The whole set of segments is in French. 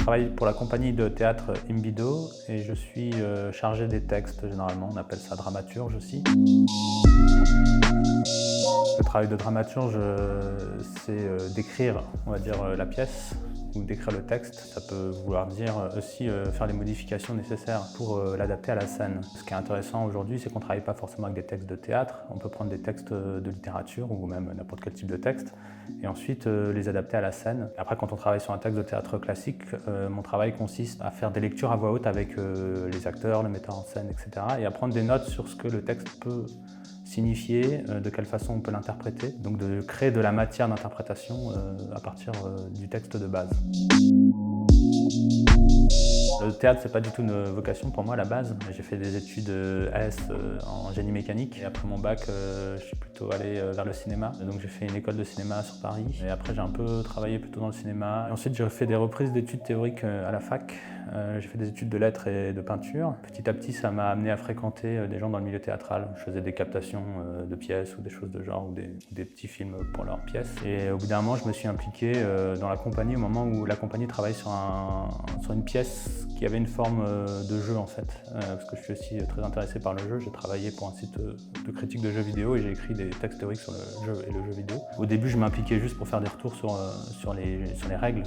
travaille pour la compagnie de théâtre Imbido et je suis chargé des textes généralement, on appelle ça dramaturge aussi. Le travail de dramaturge, c'est d'écrire, on va dire, la pièce ou d'écrire le texte. Ça peut vouloir dire aussi faire les modifications nécessaires pour l'adapter à la scène. Ce qui est intéressant aujourd'hui, c'est qu'on ne travaille pas forcément avec des textes de théâtre. On peut prendre des textes de littérature ou même n'importe quel type de texte et ensuite les adapter à la scène. Après, quand on travaille sur un texte de théâtre classique, mon travail consiste à faire des lectures à voix haute avec les acteurs, le metteur en scène, etc. et à prendre des notes sur ce que le texte peut signifier, de quelle façon on peut l'interpréter, donc de créer de la matière d'interprétation à partir du texte de base. Le théâtre, c'est pas du tout une vocation pour moi à la base. J'ai fait des études S en génie mécanique et après mon bac, je suis plutôt allé vers le cinéma. Donc j'ai fait une école de cinéma sur Paris et après j'ai un peu travaillé plutôt dans le cinéma. Et ensuite j'ai fait des reprises d'études théoriques à la fac. J'ai fait des études de lettres et de peinture. Petit à petit, ça m'a amené à fréquenter des gens dans le milieu théâtral. Je faisais des captations de pièces ou des choses de genre ou des petits films pour leurs pièces. Et au bout d'un moment, je me suis impliqué dans la compagnie au moment où la compagnie travaille sur une pièce qui avait une forme de jeu en fait. Parce que je suis aussi très intéressé par le jeu. J'ai travaillé pour un site de critique de jeux vidéo et j'ai écrit des textes théoriques sur le jeu et le jeu vidéo. Au début, je m'impliquais juste pour faire des retours sur les règles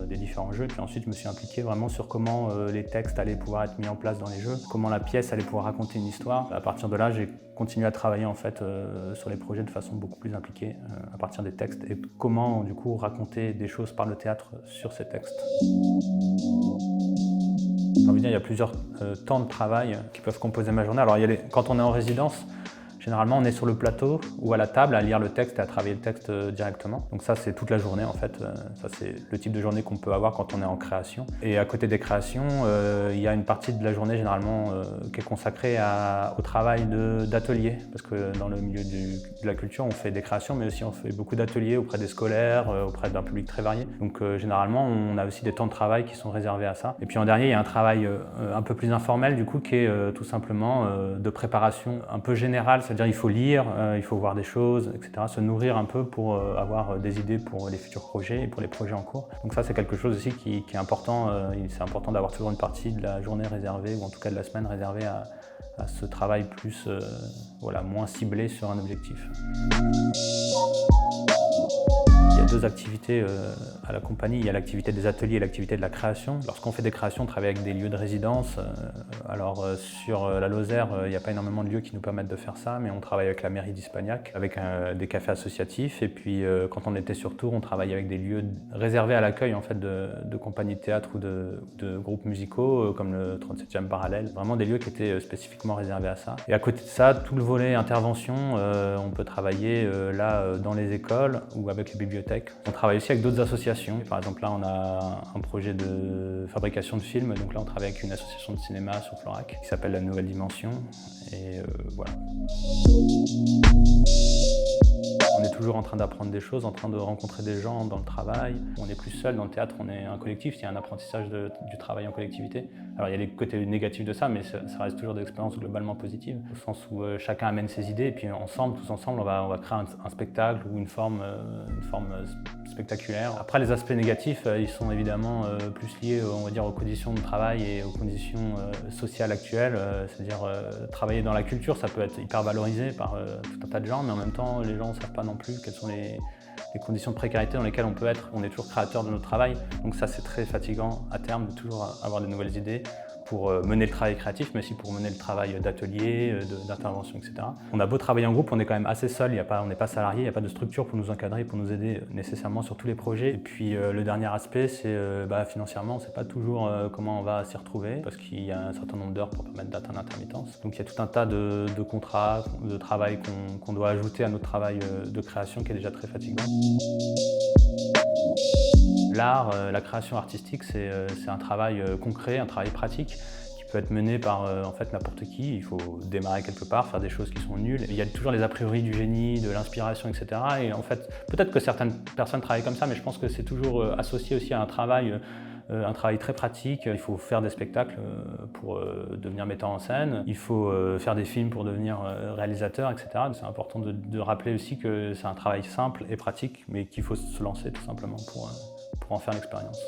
des différents jeux. Puis ensuite, je me suis impliqué vraiment sur comment les textes allaient pouvoir être mis en place dans les jeux, comment la pièce allait pouvoir raconter une histoire. À partir de là, j'ai continué à travailler en fait sur les projets de façon beaucoup plus impliquée à partir des textes et comment du coup raconter des choses par le théâtre sur ces textes. J'ai envie de dire, il y a plusieurs temps de travail qui peuvent composer ma journée. Alors quand on est en résidence, généralement, on est sur le plateau ou à la table à lire le texte et à travailler le texte directement. Donc ça, c'est toute la journée en fait. Ça, c'est le type de journée qu'on peut avoir quand on est en création. Et à côté des créations, il y a une partie de la journée généralement qui est consacrée au travail d'atelier. Parce que dans le milieu de la culture, on fait des créations, mais aussi on fait beaucoup d'ateliers auprès des scolaires, auprès d'un public très varié. Donc généralement, on a aussi des temps de travail qui sont réservés à ça. Et puis en dernier, il y a un travail un peu plus informel du coup, qui est tout simplement de préparation un peu générale. C'est-à-dire il faut lire, il faut voir des choses, etc. Se nourrir un peu pour avoir des idées pour les futurs projets et pour les projets en cours. Donc ça, c'est quelque chose aussi qui est important. C'est important d'avoir toujours une partie de la journée réservée, ou en tout cas de la semaine réservée à ce travail plus, moins ciblé sur un objectif. Il y a deux activités à la compagnie. Il y a l'activité des ateliers et l'activité de la création. Lorsqu'on fait des créations, on travaille avec des lieux de résidence. Sur la Lozère, il n'y a pas énormément de lieux qui nous permettent de faire ça, mais on travaille avec la mairie d'Ispagnac, avec des cafés associatifs. Et puis quand on était sur Tours, on travaillait avec des lieux réservés à l'accueil en fait, de compagnies de théâtre ou de groupes musicaux, comme le 37e Parallèle. Vraiment des lieux qui étaient spécifiquement réservés à ça. Et à côté de ça, tout le volet intervention, on peut travailler dans les écoles ou avec les bibliothèques. On travaille aussi avec d'autres associations. Par exemple, là, on a un projet de fabrication de films. Donc là, on travaille avec une association de cinéma sur Florac qui s'appelle La Nouvelle Dimension. Et voilà. On est toujours en train d'apprendre des choses, en train de rencontrer des gens dans le travail. On n'est plus seul dans le théâtre, on est un collectif, il y a un apprentissage du travail en collectivité. Alors il y a les côtés négatifs de ça, mais ça reste toujours des expériences globalement positives, au sens où chacun amène ses idées et puis tous ensemble, on va créer un spectacle ou une forme spectaculaire. Après, les aspects négatifs, ils sont évidemment plus liés, on va dire, aux conditions de travail et aux conditions sociales actuelles. C'est-à-dire travailler dans la culture, ça peut être hyper valorisé par tout un tas de gens, mais en même temps, les gens ne savent pas non plus quelles sont les conditions de précarité dans lesquelles on peut être. On est toujours créateur de notre travail, donc ça c'est très fatigant à terme de toujours avoir de nouvelles idées pour mener le travail créatif, mais aussi pour mener le travail d'atelier, d'intervention, etc. On a beau travailler en groupe, on est quand même assez seul, on n'est pas salarié, il n'y a pas de structure pour nous encadrer, pour nous aider nécessairement sur tous les projets. Et puis le dernier aspect, c'est financièrement, on ne sait pas toujours comment on va s'y retrouver, parce qu'il y a un certain nombre d'heures pour permettre d'atteindre l'intermittence. Donc il y a tout un tas de contrats, de travail qu'on doit ajouter à notre travail de création qui est déjà très fatigant. L'art, la création artistique, c'est un travail concret, un travail pratique qui peut être mené par en fait, n'importe qui. Il faut démarrer quelque part, faire des choses qui sont nulles. Il y a toujours les a priori du génie, de l'inspiration, etc. Et en fait, peut-être que certaines personnes travaillent comme ça, mais je pense que c'est toujours associé aussi à un travail très pratique. Il faut faire des spectacles pour devenir metteur en scène. Il faut faire des films pour devenir réalisateur, etc. C'est important de rappeler aussi que c'est un travail simple et pratique, mais qu'il faut se lancer tout simplement pour en faire l'expérience.